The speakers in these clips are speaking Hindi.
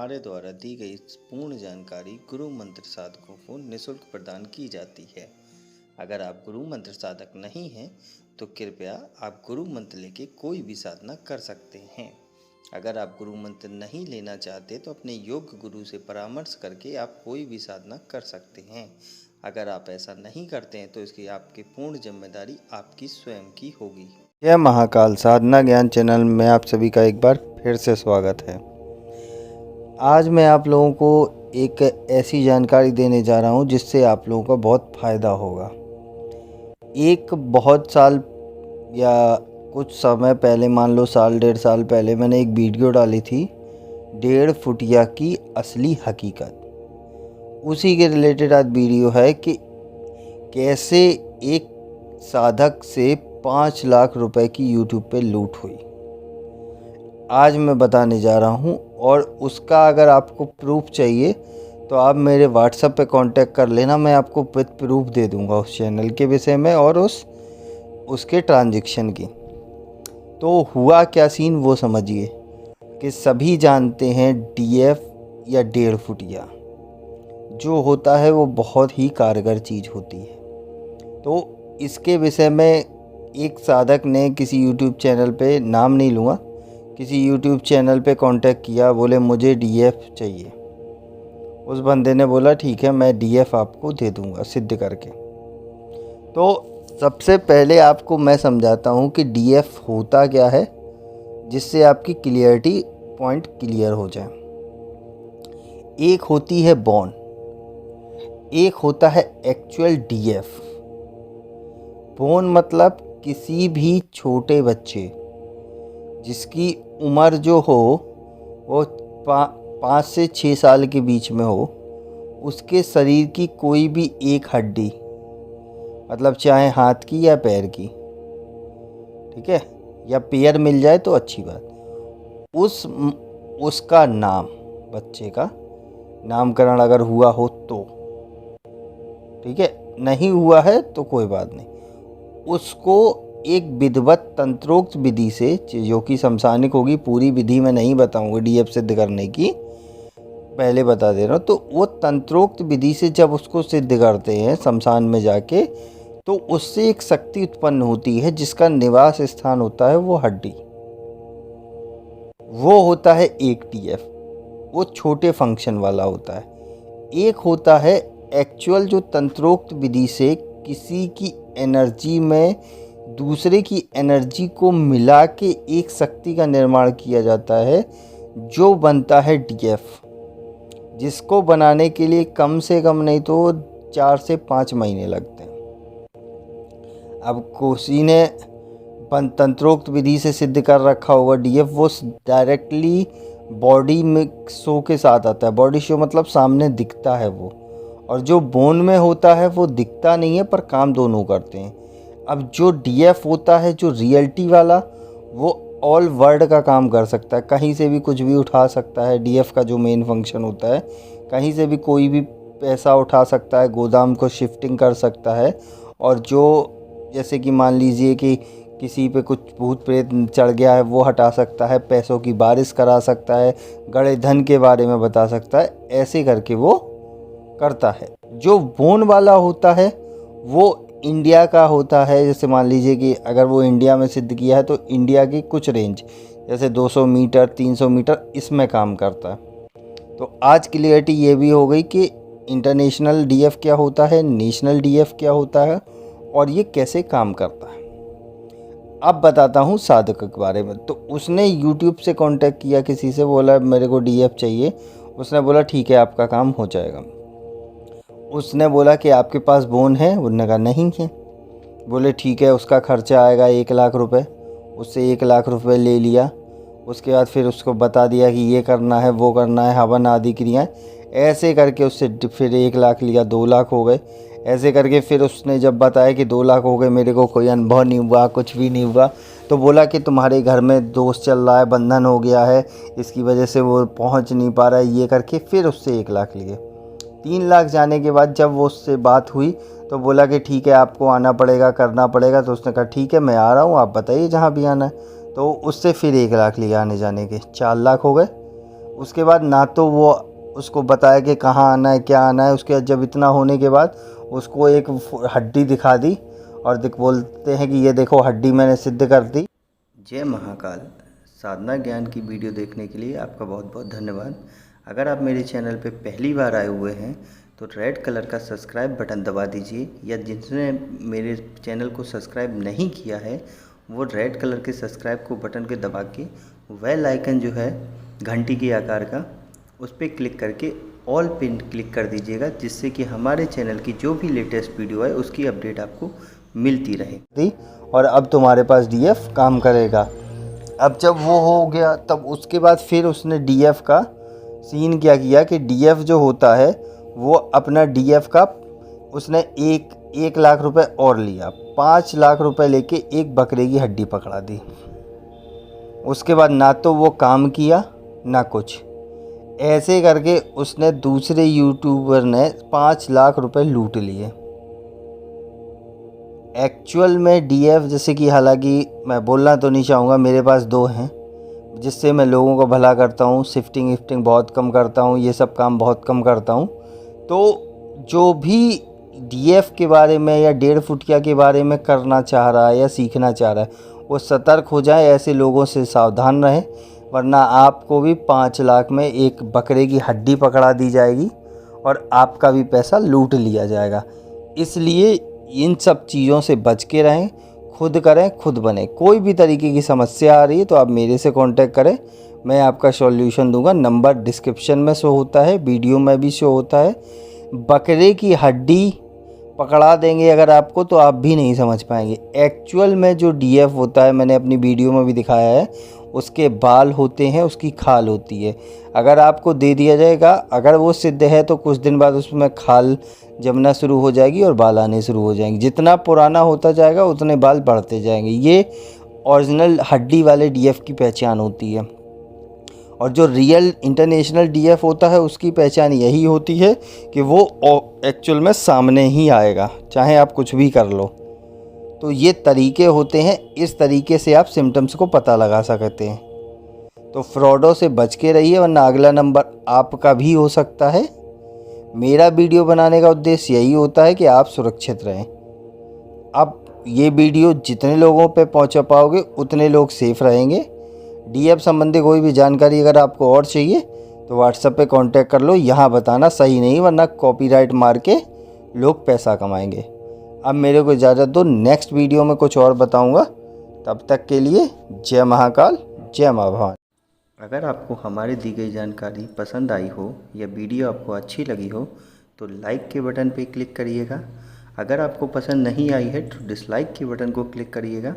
हमारे द्वारा दी गई पूर्ण जानकारी गुरु मंत्र साधकों को निःशुल्क प्रदान की जाती है। अगर आप गुरु मंत्र साधक नहीं हैं तो कृपया आप गुरु मंत्र लेके कोई भी साधना कर सकते हैं। अगर आप गुरु मंत्र नहीं लेना चाहते तो अपने योग्य गुरु से परामर्श करके आप कोई भी साधना कर सकते हैं। अगर आप ऐसा नहीं करते हैं तो इसकी आपकी पूर्ण जिम्मेदारी आपकी स्वयं की होगी। यह महाकाल साधना ज्ञान चैनल में आप सभी का एक बार फिर से स्वागत है। आज मैं आप लोगों को एक ऐसी जानकारी देने जा रहा हूं जिससे आप लोगों का बहुत फ़ायदा होगा। एक बहुत साल या कुछ समय पहले, मान लो साल डेढ़ साल पहले, मैंने एक वीडियो डाली थी 1.5 फुटिया की असली हकीकत। उसी के रिलेटेड आज वीडियो है कि कैसे एक साधक से 5 लाख रुपए की यूट्यूब पे लूट हुई। आज मैं बताने जा रहा हूं और उसका अगर आपको प्रूफ चाहिए तो आप मेरे व्हाट्सएप पे कांटेक्ट कर लेना। मैं आपको विद प्रूफ दे दूंगा उस चैनल के विषय में और उसके ट्रांजैक्शन की। तो हुआ क्या सीन वो समझिए कि सभी जानते हैं डीएफ या 1.5 फुटिया जो होता है वो बहुत ही कारगर चीज़ होती है। तो इसके विषय में एक साधक ने किसी यूट्यूब चैनल पे, नाम नहीं लूँगा, किसी यूट्यूब चैनल पे कांटेक्ट किया, बोले मुझे डीएफ चाहिए। उस बंदे ने बोला ठीक है मैं डीएफ आपको दे दूंगा सिद्ध करके। तो सबसे पहले आपको मैं समझाता हूँ कि डीएफ होता क्या है, जिससे आपकी क्लियरिटी पॉइंट क्लियर हो जाए। एक होती है बॉन, एक होता है एक्चुअल डीएफ। बॉन मतलब किसी भी छोटे बच्चे जिसकी उम्र जो हो वो 5 से 6 साल के बीच में हो, उसके शरीर की कोई भी एक हड्डी, मतलब चाहे हाथ की या पैर की, ठीक है, या पैर मिल जाए तो अच्छी बात, उसका नाम, बच्चे का नामकरण अगर हुआ हो तो ठीक है, नहीं हुआ है तो कोई बात नहीं, उसको एक विधिवत तंत्रोक्त विधि से, जो कि समसानिक होगी, पूरी विधि में नहीं बताऊंगा डीएफ सिद्ध करने की, पहले बता दे रहा हूँ। तो वो तंत्रोक्त विधि से जब उसको सिद्ध करते हैं शमशान में जाके, तो उससे एक शक्ति उत्पन्न होती है जिसका निवास स्थान होता है वो हड्डी। वो होता है एक डीएफ, वो छोटे फंक्शन वाला होता है। एक होता है एक्चुअल, जो तंत्रोक्त विधि से किसी की एनर्जी में दूसरे की एनर्जी को मिला के एक शक्ति का निर्माण किया जाता है, जो बनता है डीएफ, जिसको बनाने के लिए कम से कम नहीं तो 4 से 5 महीने लगते हैं। अब किसी ने तंत्रोक्त विधि से सिद्ध कर रखा होगा डीएफ, वो डायरेक्टली बॉडी में शो के साथ आता है। बॉडी शो मतलब सामने दिखता है वो, और जो बोन में होता है वो दिखता नहीं है पर काम दोनों करते हैं। अब जो डीएफ होता है, जो रियलिटी वाला, वो ऑल वर्ल्ड का काम कर सकता है, कहीं से भी कुछ भी उठा सकता है। डीएफ का जो मेन फंक्शन होता है, कहीं से भी कोई भी पैसा उठा सकता है, गोदाम को शिफ्टिंग कर सकता है। और जो जैसे कि मान लीजिए कि किसी पे कुछ भूत प्रेत चढ़ गया है वो हटा सकता है, पैसों की बारिश करा सकता है, गड़े धन के बारे में बता सकता है, ऐसे करके वो करता है। जो बोन वाला होता है वो इंडिया का होता है। जैसे मान लीजिए कि अगर वो इंडिया में सिद्ध किया है तो इंडिया की कुछ रेंज, जैसे 200 मीटर 300 मीटर, इसमें काम करता है। तो आज क्लियरिटी ये भी हो गई कि इंटरनेशनल डीएफ क्या होता है, नेशनल डीएफ क्या होता है और ये कैसे काम करता है। अब बताता हूँ साधक के बारे में। तो उसने यूट्यूब से कांटेक्ट किया किसी से, बोला मेरे को डीएफ चाहिए। उसने बोला ठीक है आपका काम हो जाएगा। उसने बोला कि आपके पास बोन है? उन्होंने कहा नहीं है। बोले ठीक है, उसका खर्चा आएगा 1 लाख रुपए। उससे 1 लाख रुपए ले लिया। उसके बाद फिर उसको बता दिया कि ये करना है, वो करना है, हवन आदि क्रियाएं, ऐसे करके उससे फिर 1 लाख लिया, 2 लाख हो गए। ऐसे करके फिर उसने जब बताया कि 2 लाख हो गए, मेरे को कोई अनुभव नहीं हुआ, कुछ भी नहीं हुआ, तो बोला कि तुम्हारे घर में दोष चल रहा है, बंधन हो गया है, इसकी वजह से वो पहुंच नहीं पा रहा है, ये करके फिर उससे 1 लाख लिए। 3 लाख जाने के बाद जब वो उससे बात हुई तो बोला कि ठीक है आपको आना पड़ेगा, करना पड़ेगा। तो उसने कहा ठीक है मैं आ रहा हूँ, आप बताइए जहाँ भी आना है। तो उससे फिर 1 लाख लिया आने जाने के, 4 लाख हो गए। उसके बाद ना तो वो उसको बताया कि कहाँ आना है, क्या आना है। उसके बाद जब इतना होने के बाद उसको एक हड्डी दिखा दी और बोलते हैं कि ये देखो हड्डी मैंने सिद्ध कर दी। जय महाकाल। साधना ज्ञान की वीडियो देखने के लिए आपका बहुत बहुत धन्यवाद। अगर आप मेरे चैनल पे पहली बार आए हुए हैं तो रेड कलर का सब्सक्राइब बटन दबा दीजिए, या जिसने मेरे चैनल को सब्सक्राइब नहीं किया है वो रेड कलर के सब्सक्राइब को बटन के दबा के बेल आइकन जो है घंटी के आकार का, उस पर क्लिक करके ऑल पिन क्लिक कर दीजिएगा, जिससे कि हमारे चैनल की जो भी लेटेस्ट वीडियो है उसकी अपडेट आपको मिलती रहे। और अब तुम्हारे पास डीएफ काम करेगा। अब जब वो हो गया तब उसके बाद फिर उसने डीएफ का सीन क्या किया कि डीएफ जो होता है वो अपना डीएफ का उसने एक लाख रुपए और लिया, 5 लाख रुपए लेके एक बकरे की हड्डी पकड़ा दी। उसके बाद ना तो वो काम किया ना कुछ, ऐसे करके उसने दूसरे यूट्यूबर ने 5 लाख रुपए लूट लिए। एक्चुअल में डीएफ जैसे कि, हालांकि मैं बोलना तो नहीं चाहूँगा, मेरे पास 2 हैं जिससे मैं लोगों को भला करता हूँ, शिफ्टिंग विफ्टिंग बहुत कम करता हूँ, ये सब काम बहुत कम करता हूँ। तो जो भी डीएफ के बारे में या 1.5 फुटिया के बारे में करना चाह रहा है या सीखना चाह रहा है वो सतर्क हो जाए, ऐसे लोगों से सावधान रहें, वरना आपको भी 5 लाख में एक बकरे की हड्डी पकड़ा दी जाएगी और आपका भी पैसा लूट लिया जाएगा। इसलिए इन सब चीज़ों से बच के रहें, खुद करें खुद बने। कोई भी तरीके की समस्या आ रही है तो आप मेरे से कांटेक्ट करें, मैं आपका सॉल्यूशन दूंगा। नंबर डिस्क्रिप्शन में शो होता है, वीडियो में भी शो होता है। बकरे की हड्डी पकड़ा देंगे अगर आपको तो आप भी नहीं समझ पाएंगे। एक्चुअल में जो डीएफ होता है, मैंने अपनी वीडियो में भी दिखाया है, उसके बाल होते हैं, उसकी खाल होती है। अगर आपको दे दिया जाएगा, अगर वो सिद्ध है तो कुछ दिन बाद उसमें खाल जमना शुरू हो जाएगी और बाल आने शुरू हो जाएंगे। जितना पुराना होता जाएगा उतने बाल बढ़ते जाएंगे। ये ओरिजिनल हड्डी वाले डीएफ की पहचान होती है। और जो रियल इंटरनेशनल डीएफ होता है उसकी पहचान यही होती है कि वो एक्चुअल में सामने ही आएगा, चाहे आप कुछ भी कर लो। तो ये तरीके होते हैं, इस तरीके से आप सिम्टम्स को पता लगा सकते हैं। तो फ्रॉडों से बच के रहिए, वरना अगला नंबर आपका भी हो सकता है। मेरा वीडियो बनाने का उद्देश्य यही होता है कि आप सुरक्षित रहें। अब ये वीडियो जितने लोगों पे पहुंचा पाओगे उतने लोग सेफ रहेंगे। डीएफ संबंधी कोई भी जानकारी अगर आपको और चाहिए तो व्हाट्सएप पे कांटेक्ट कर लो। यहाँ बताना सही नहीं, वरना कॉपीराइट मार के लोग पैसा कमाएंगे। अब मेरे को इजाज़त दो, नेक्स्ट वीडियो में कुछ और बताऊँगा। तब तक के लिए जय महाकाल, जय माँ भवानी। अगर आपको हमारी दी गई जानकारी पसंद आई हो या वीडियो आपको अच्छी लगी हो तो लाइक के बटन पे क्लिक करिएगा। अगर आपको पसंद नहीं आई है तो डिसलाइक के बटन को क्लिक करिएगा।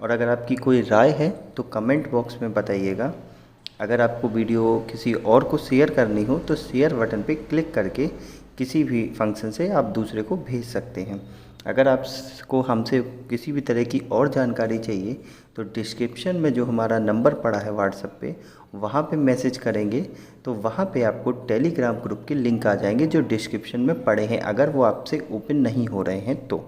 और अगर आपकी कोई राय है तो कमेंट बॉक्स में बताइएगा। अगर आपको वीडियो किसी और को शेयर करनी हो तो शेयर बटन पे क्लिक करके किसी भी फंक्शन से आप दूसरे को भेज सकते हैं। अगर आपको हमसे किसी भी तरह की और जानकारी चाहिए तो डिस्क्रिप्शन में जो हमारा नंबर पड़ा है व्हाट्सएप पे, वहाँ पे मैसेज करेंगे तो वहाँ पे आपको टेलीग्राम ग्रुप के लिंक आ जाएंगे जो डिस्क्रिप्शन में पड़े हैं, अगर वो आपसे ओपन नहीं हो रहे हैं तो।